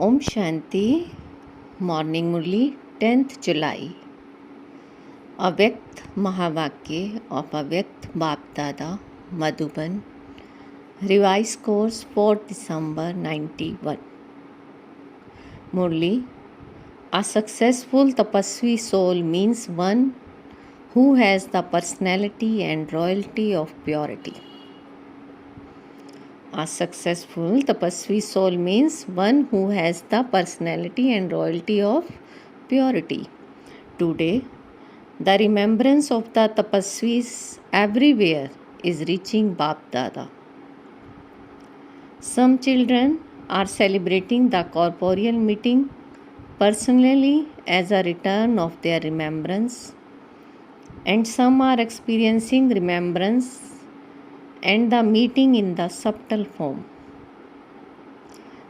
Om Shanti, Morning Murli, 10th July. Avyakt Mahavakya of Avyakt Bap Dada, Madhuban. Revised course 4th December 91. Murli. A successful tapasvi soul means one who has the personality and royalty of purity. A successful tapasvi soul means one who has the personality and royalty of purity. Today, the remembrance of the tapasvis everywhere is reaching Bap Dada. Some children are celebrating the corporeal meeting personally as a return of their remembrance, and some are experiencing remembrance and the meeting in the subtle form.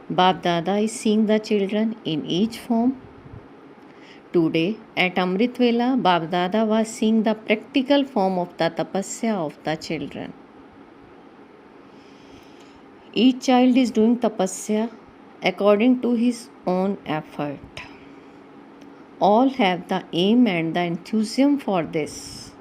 Bap Dada is seeing the children in each form. Today at Amrit Vela, Bap Dada was seeing the practical form of the tapasya of the children. Each child is doing tapasya according to his own effort. All have the aim and the enthusiasm for this.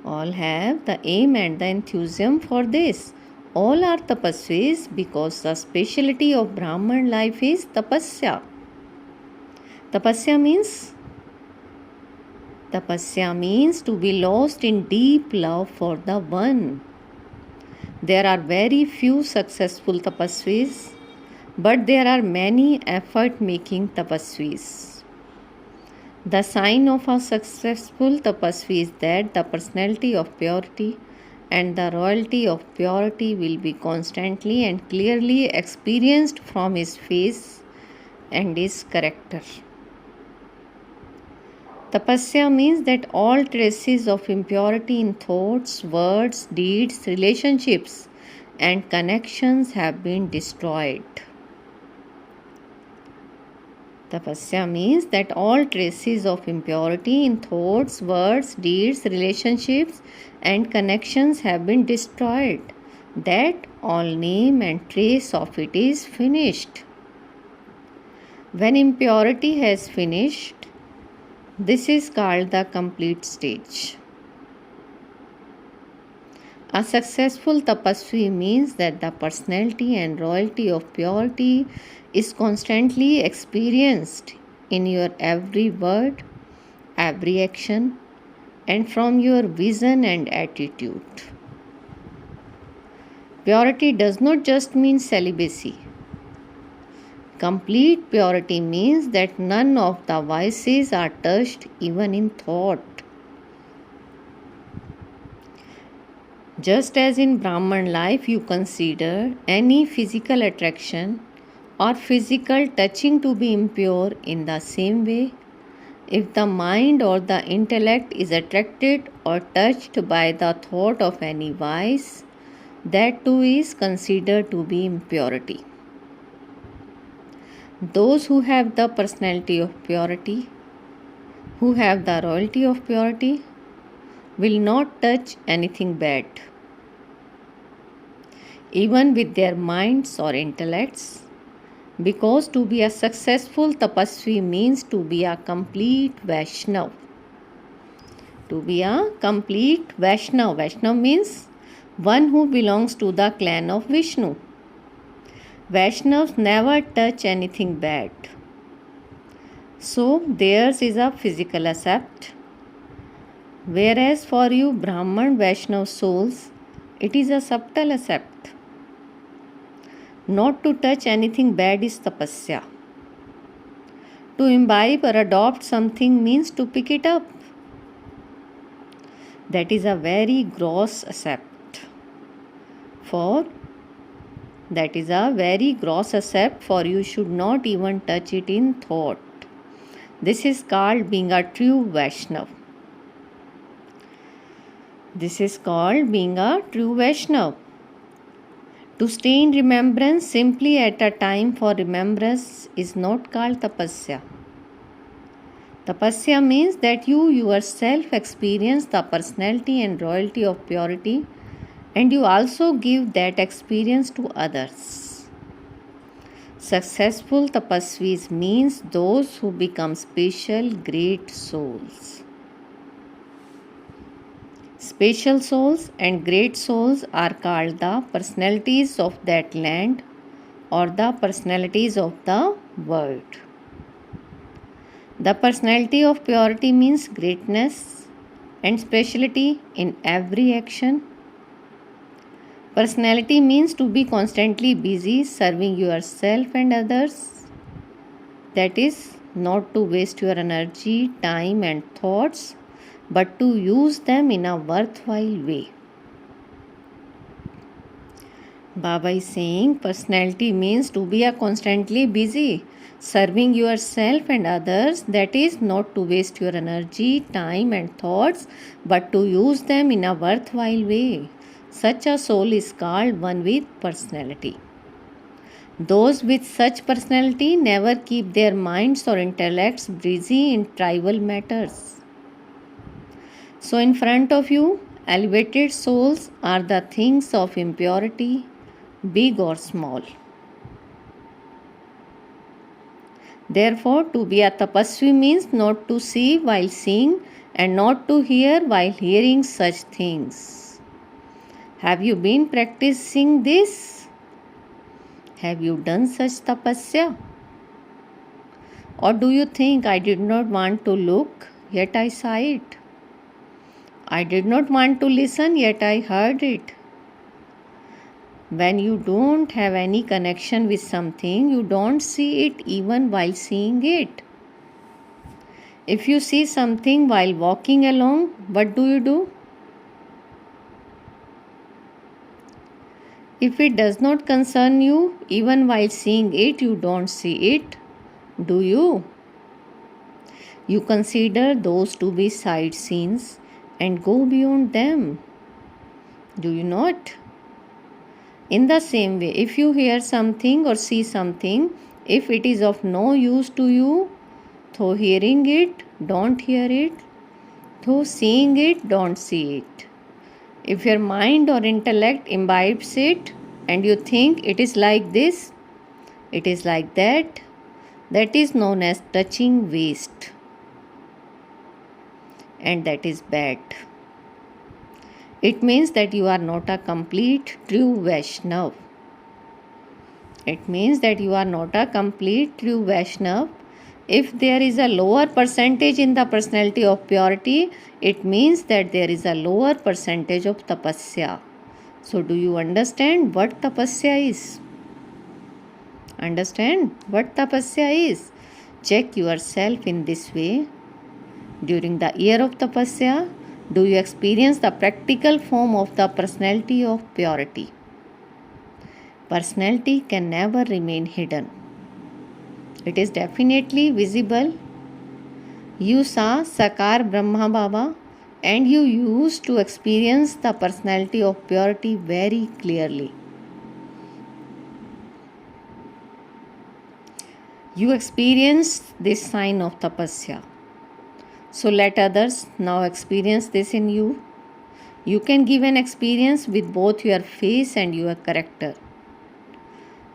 All have the aim and the enthusiasm for this. All are tapasvis because the speciality of Brahman life is tapasya. Tapasya means to be lost in deep love for the one. There are very few successful tapasvis, but there are many effort-making tapasvis. The sign of a successful tapasvi is that the personality of purity and the royalty of purity will be constantly and clearly experienced from his face and his character. Tapasya means that all traces of impurity in thoughts, words, deeds, relationships, and connections have been destroyed. Tapasya means that all traces of impurity in thoughts, words, deeds, relationships, and connections have been destroyed. That all name and trace of it is finished. When impurity has finished, this is called the complete stage. A successful tapasvi means that the personality and royalty of purity is constantly experienced in your every word, every action, and from your vision and attitude. Purity does not just mean celibacy. Complete purity means that none of the vices are touched even in thought. Just as in Brahman life you consider any physical attraction or physical touching to be impure, in the same way, if the mind or the intellect is attracted or touched by the thought of any vice, that too is considered to be impurity. Those who have the personality of purity, who have the royalty of purity, will not touch anything bad. Even with their minds or intellects, because to be a successful tapasvi means to be a complete Vaishnav. To be a complete Vaishnav. Vaishnav means one who belongs to the clan of Vishnu. Vaishnavas never touch anything bad. So theirs is a physical accept, whereas for you Brahman Vaishnav souls, it is a subtle accept. Not to touch anything bad is tapasya. To imbibe or adopt something means to pick it up. That is a very gross accept. That is a very gross accept, for you should not even touch it in thought. This is called being a true Vaishnav. This is called being a true Vaishnav. To stay in remembrance simply at a time for remembrance is not called tapasya. Tapasya means that you yourself experience the personality and royalty of purity, and you also give that experience to others. Successful tapasvis means those who become special great souls. Special souls and great souls are called the personalities of that land or the personalities of the world. The personality of purity means greatness and speciality in every action. Personality means to be constantly busy serving yourself and others. That is, not to waste your energy, time, and thoughts, but to use them in a worthwhile way. Baba is saying personality means to be a constantly busy, serving yourself and others, that is, not to waste your energy, time, and thoughts, but to use them in a worthwhile way. Such a soul is called one with personality. Those with such personality never keep their minds or intellects busy in trivial matters. So, in front of you, elevated souls are the things of impurity, big or small. Therefore, to be a tapasvi means not to see while seeing and not to hear while hearing such things. Have you been practicing this? Have you done such tapasya? Or do you think I did not want to look, yet I saw it? I did not want to listen, yet I heard it. When you don't have any connection with something, you don't see it even while seeing it. If you see something while walking along, what do? If it does not concern you, even while seeing it, you don't see it, do you? You consider those to be side scenes and go beyond them, do you not? In the same way, if you hear something or see something, if it is of no use to you, though hearing it, don't hear it, though seeing it, don't see it. If your mind or intellect imbibes it and you think it is like this, it is like that, that is known as touching waste. And that is bad. It means that you are not a complete true Vaishnav. It means that you are not a complete true Vaishnav. If there is a lower percentage in the personality of purity, it means that there is a lower percentage of tapasya. So, do you understand what tapasya is? Understand what tapasya is? Check yourself in this way. During the year of tapasya, do you experience the practical form of the personality of purity? Personality can never remain hidden. It is definitely visible. You saw Sakar Brahma Baba and you used to experience the personality of purity very clearly. You experienced this sign of tapasya. So let others now experience this in you. You can give an experience with both your face and your character.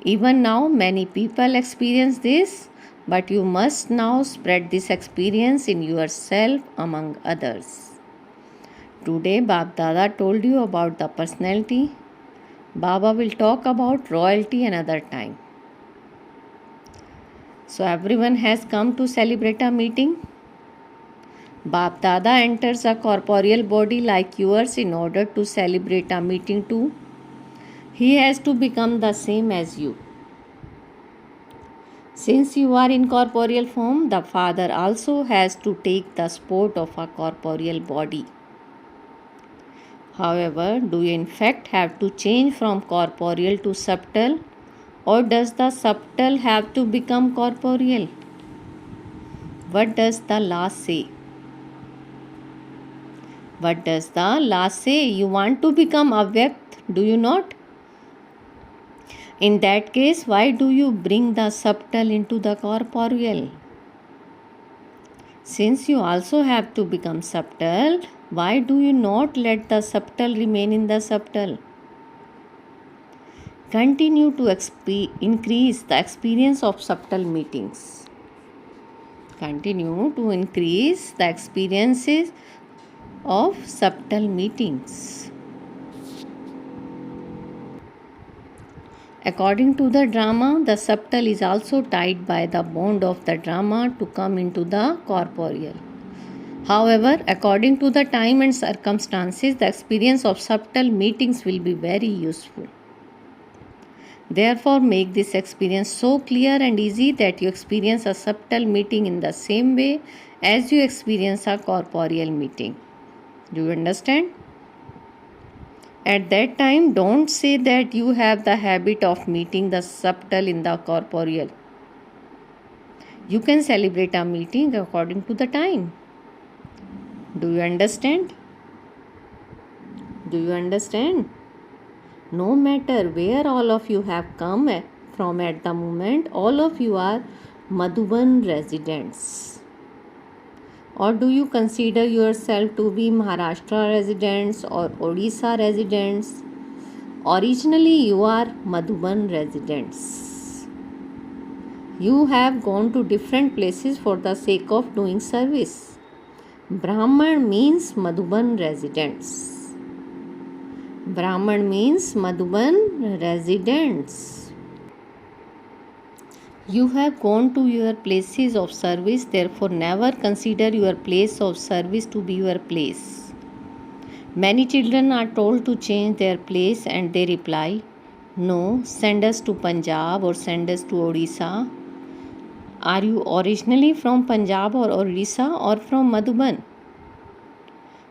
Even now, many people experience this, but you must now spread this experience in yourself among others. Today, Bab Dada told you about the personality. Baba will talk about royalty another time. So, everyone has come to celebrate a meeting. Bab Dada enters a corporeal body like yours in order to celebrate a meeting too. He has to become the same as you. Since you are in corporeal form, the Father also has to take the sport of a corporeal body. However, do you in fact have to change from corporeal to subtle, or does the subtle have to become corporeal? What does the law say? What does the law say? You want to become avyakt, do you not? In that case, why do you bring the subtle into the corporeal? Since you also have to become subtle, why do you not let the subtle remain in the subtle? Continue to increase the experience of subtle meetings. Continue to increase the experiences of subtle meetings. According to the drama, the subtle is also tied by the bond of the drama to come into the corporeal. However, according to the time and circumstances, the experience of subtle meetings will be very useful. Therefore, make this experience so clear and easy that you experience a subtle meeting in the same way as you experience a corporeal meeting. Do you understand? At that time, don't say that you have the habit of meeting the subtle in the corporeal. You can celebrate a meeting according to the time. Do you understand? Do you understand? No matter where all of you have come from at the moment, all of you are Madhuban residents. Or do you consider yourself to be Maharashtra residents or Odisha residents? Originally, you are Madhuban residents. You have gone to different places for the sake of doing service. Brahman means Madhuban residents. Brahman means Madhuban residents. You have gone to your places of service, therefore never consider your place of service to be your place. Many children are told to change their place and they reply, "No, send us to Punjab or send us to Odisha." Are you originally from Punjab or Odisha or from Madhuban?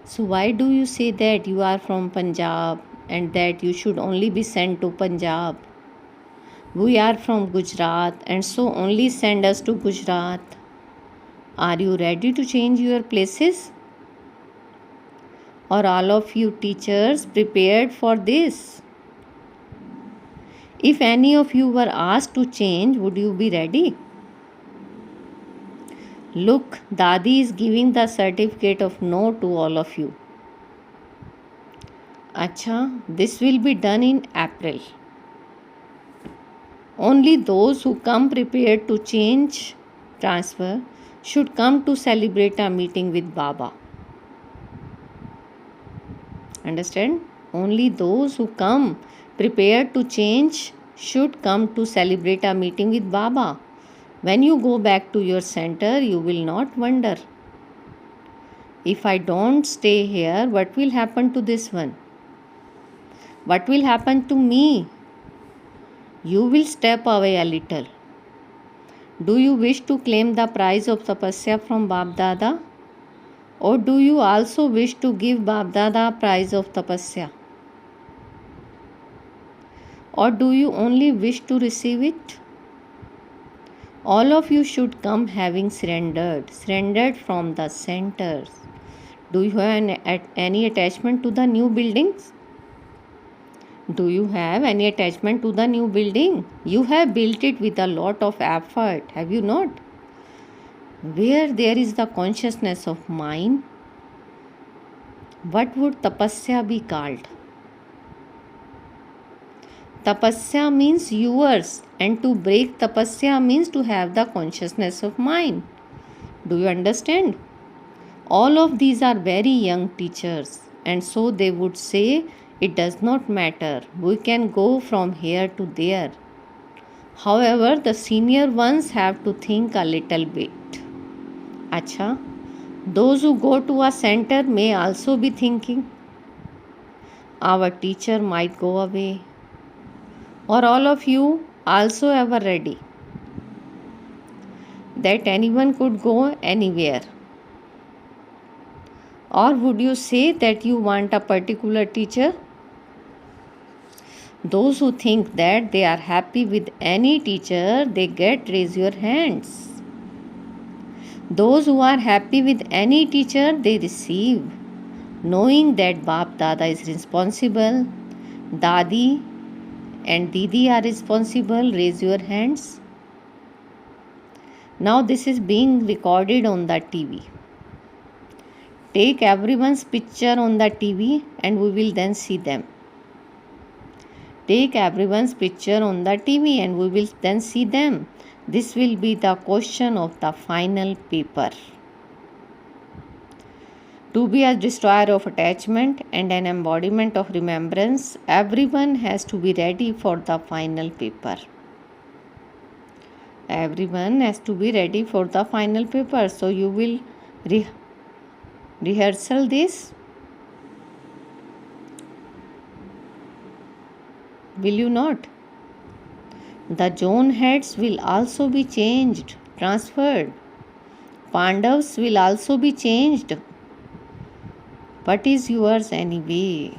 So why do you say that you are from Punjab and that you should only be sent to Punjab? We are from Gujarat and so only send us to Gujarat. Are you ready to change your places? Or all of you teachers prepared for this? If any of you were asked to change, would you be ready? Look, Dadi is giving the certificate of no to all of you. Acha, this will be done in April. Only those who come prepared to change, transfer, should come to celebrate a meeting with Baba. Understand? Only those who come prepared to change should come to celebrate a meeting with Baba. When you go back to your center, you will not wonder, if I don't stay here, what will happen to this one? What will happen to me? You will step away a little. Do you wish to claim the prize of tapasya from Bap Dada? Or do you also wish to give Bap Dada prize of tapasya? Or do you only wish to receive it? All of you should come having surrendered from the centers. Do you have any attachment to the new buildings? Do you have any attachment to the new building? You have built it with a lot of effort, have you not? Where there is the consciousness of mind, what would tapasya be called? Tapasya means yours, and to break tapasya means to have the consciousness of mind. Do you understand? All of these are very young teachers, and so they would say, it does not matter, we can go from here to there. However, the senior ones have to think a little bit. Acha, those who go to a center may also be thinking, our teacher might go away. Or all of you also ever ready that anyone could go anywhere? Or would you say that you want a particular teacher? Those who think that they are happy with any teacher they get, raise your hands. Those who are happy with any teacher they receive, knowing that Bap Dada is responsible, Dadi and Didi are responsible, raise your hands. Now this is being recorded on the TV. Take everyone's picture on the TV and we will then see them. Take everyone's picture on the TV and we will then see them. This will be the question of the final paper. To be a destroyer of attachment and an embodiment of remembrance, everyone has to be ready for the final paper. Everyone has to be ready for the final paper. So you will rehearsal this. Will you not? The zone heads will also be changed, transferred. Pandavas will also be changed. What is yours anyway?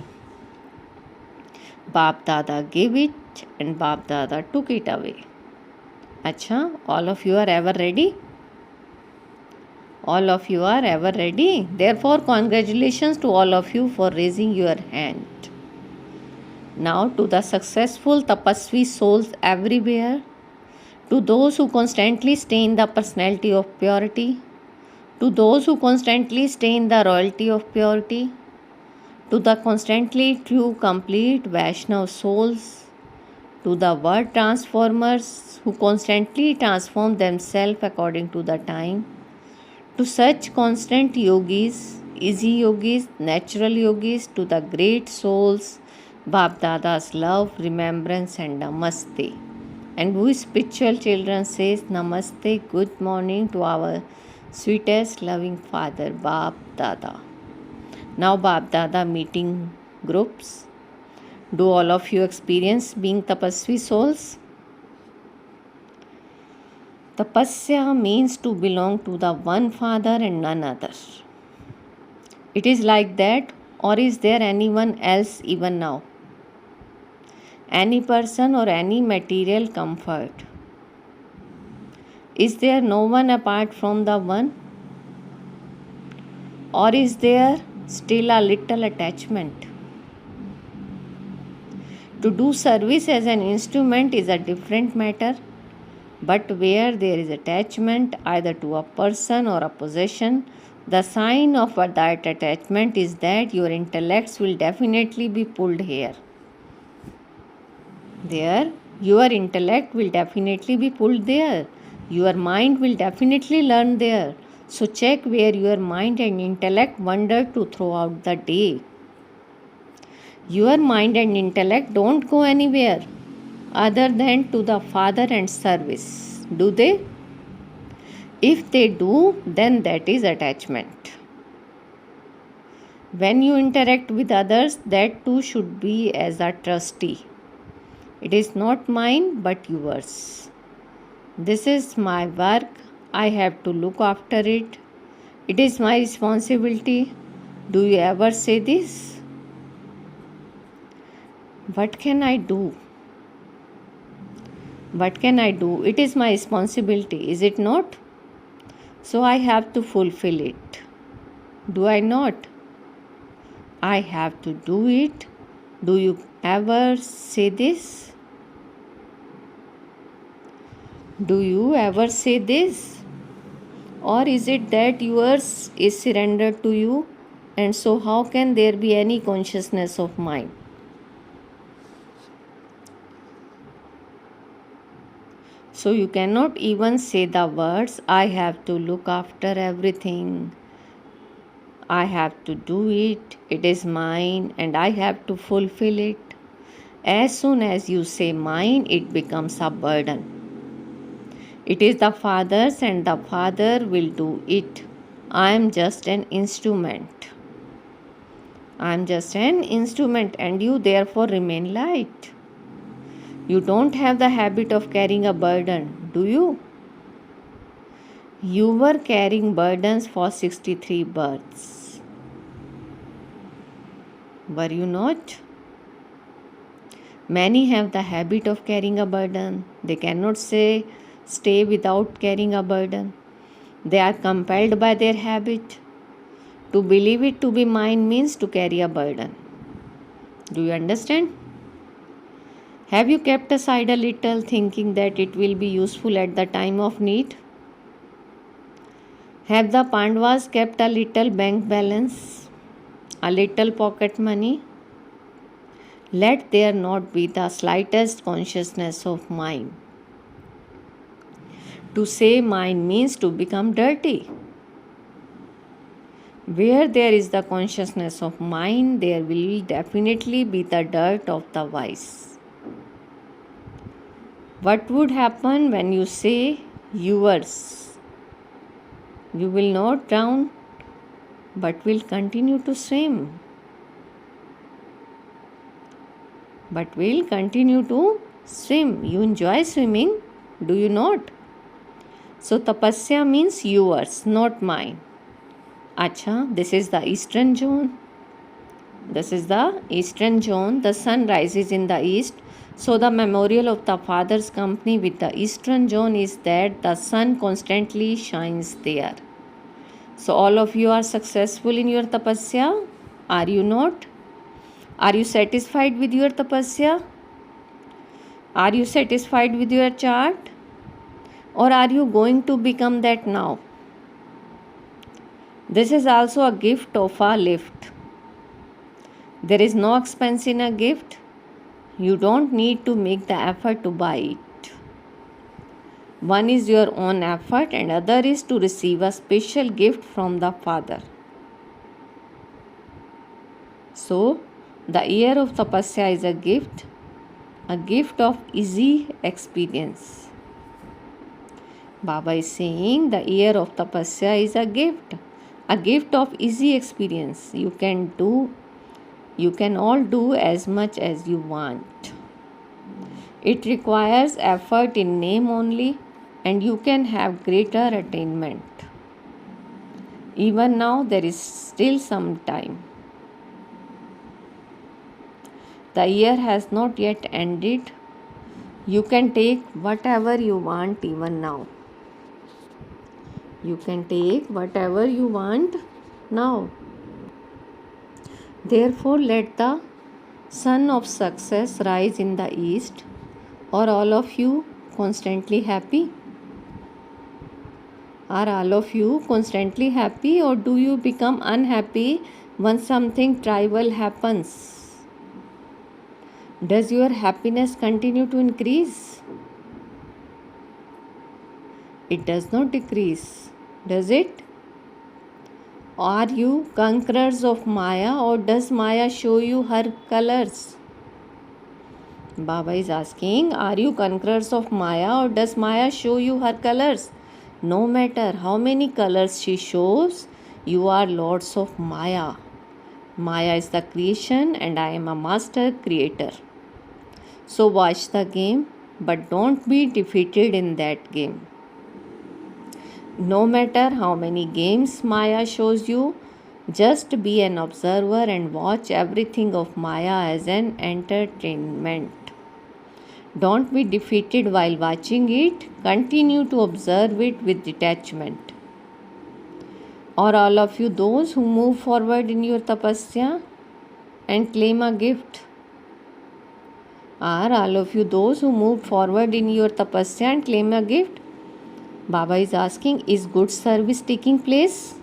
Bap Dada gave it and Bap Dada took it away. Acha, all of you are ever ready? All of you are ever ready? Therefore, congratulations to all of you for raising your hand. Now to the successful tapasvi souls everywhere, to those who constantly stay in the personality of purity, to those who constantly stay in the royalty of purity, to the constantly true complete Vaishnav souls, to the word transformers who constantly transform themselves according to the time, to such constant yogis, easy yogis, natural yogis, to the great souls, Bap Dada's love, remembrance and namaste. And who spiritual children says namaste, good morning to our sweetest loving father, Bap Dada. Now Bap Dada meeting groups. Do all of you experience being tapasvi souls? Tapasya means to belong to the one father and none other. It is like that, or is there anyone else even now? Any person or any material comfort? Is there no one apart from the one? Or is there still a little attachment? To do service as an instrument is a different matter, but where there is attachment either to a person or a possession, the sign of that attachment is that your intellects will definitely be pulled here. There, your intellect will definitely be pulled there. Your mind will definitely learn there. So check where your mind and intellect wander to throughout the day. Your mind and intellect don't go anywhere other than to the Father and service. Do they? If they do, then that is attachment. When you interact with others, that too should be as a trustee. It is not mine but yours. This is my work. I have to look after it. It is my responsibility. Do you ever say this? What can I do? What can I do? It is my responsibility, is it not? So I have to fulfill it. Do I not? I have to do it. Do you ever say this? Do you ever say this? Or is it that yours is surrendered to you, and so how can there be any consciousness of mine? So you cannot even say the words, I have to look after everything, I have to do it, it is mine and I have to fulfill it. As soon as you say mine, it becomes a burden. It is the Father's and the Father will do it. I am just an instrument. I am just an instrument and you therefore remain light. You don't have the habit of carrying a burden, do you? You were carrying burdens for 63 births. Were you not? Many have the habit of carrying a burden. They cannot stay without carrying a burden. They are compelled by their habit. To believe it to be mine means to carry a burden. Do you understand? Have you kept aside a little thinking that it will be useful at the time of need? Have the Pandavas kept a little bank balance, a little pocket money? Let there not be the slightest consciousness of mind. To say mind means to become dirty. Where there is the consciousness of mind, there will definitely be the dirt of the vice. What would happen when you say yours? You will not drown, but will continue to swim. But will continue to swim. You enjoy swimming, do you not? So tapasya means yours, not mine. Acha, this is the eastern zone. This is the eastern zone. The sun rises in the east. So the memorial of the father's company with the eastern zone is that the sun constantly shines there. So all of you are successful in your tapasya. Are you not? Are you satisfied with your tapasya? Are you satisfied with your chart? Or are you going to become that now? This is also a gift of a lift. There is no expense in a gift. You don't need to make the effort to buy it. One is your own effort and other is to receive a special gift from the Father. So, the year of tapasya is a gift of easy experience. Baba is saying the year of tapasya is a gift of easy experience. You can all do as much as you want. It requires effort in name only, and you can have greater attainment. Even now, there is still some time. The year has not yet ended. You can take whatever you want even now. You can take whatever you want now. Therefore, let the sun of success rise in the east. Are all of you constantly happy? Are all of you constantly happy, or do you become unhappy when something trivial happens? Does your happiness continue to increase? It does not decrease, does it? Are you conquerors of Maya, or does Maya show you her colors? Baba is asking, are you conquerors of Maya, or does Maya show you her colors? No matter how many colors she shows, you are lords of Maya. Maya is the creation and I am a master creator. So watch the game, but don't be defeated in that game. No matter how many games Maya shows you, just be an observer and watch everything of Maya as an entertainment. Don't be defeated while watching it. Continue to observe it with detachment. Are all of you those who move forward in your tapasya and claim a gift? Are all of you those who move forward in your tapasya and claim a gift? Baba is asking, is good service taking place?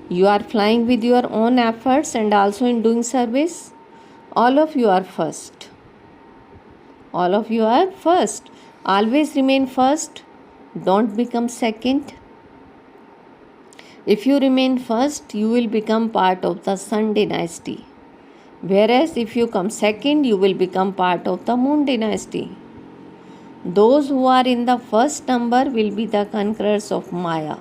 You are flying with your own efforts and also in doing service. All of you are first. All of you are first. Always remain first. Don't become second. If you remain first, you will become part of the Sun dynasty. Whereas if you come second, you will become part of the Moon dynasty. Those who are in the first number will be the conquerors of Maya.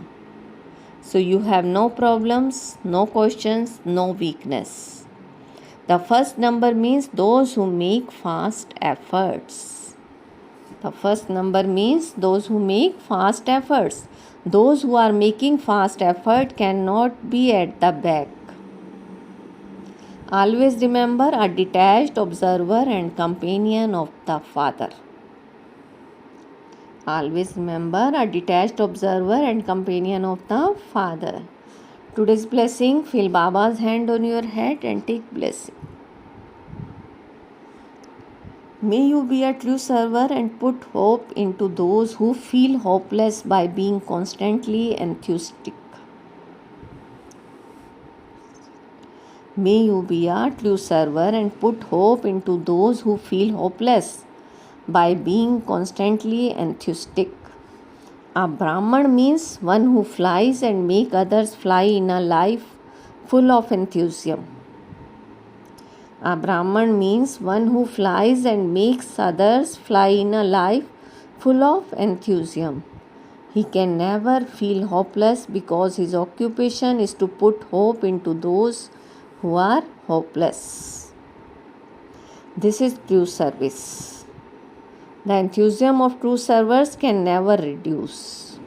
So you have no problems, no questions, no weakness. The first number means those who make fast efforts. The first number means those who make fast efforts. Those who are making fast effort cannot be at the back. Always remember, a detached observer and companion of the Father. Always remember, a detached observer and companion of the Father. Today's blessing, feel Baba's hand on your head and take blessing. May you be a true server and put hope into those who feel hopeless by being constantly enthusiastic. May you be a true server and put hope into those who feel hopeless by being constantly enthusiastic. A Brahman means one who flies and make others fly in a life full of enthusiasm. A Brahman means one who flies and makes others fly in a life full of enthusiasm. He can never feel hopeless because his occupation is to put hope into those who are hopeless. This is true service. The enthusiasm of true servers can never reduce.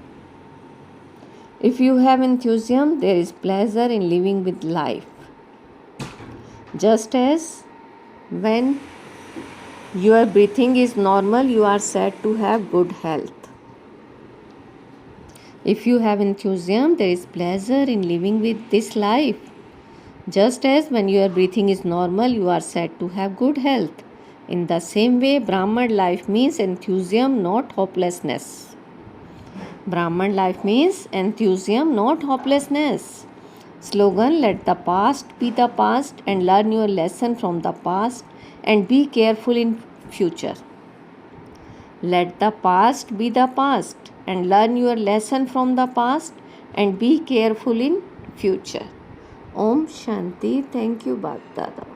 If you have enthusiasm, there is pleasure in living with life. Just as when your breathing is normal, you are said to have good health. If you have enthusiasm, there is pleasure in living with this life. Just as when your breathing is normal, you are said to have good health. In the same way, Brahman life means enthusiasm, not hopelessness. Brahman life means enthusiasm, not hopelessness. Slogan: let the past be the past and learn your lesson from the past and be careful in future. Let the past be the past and learn your lesson from the past and be careful in future. Om Shanti. Thank you, Bhagdada.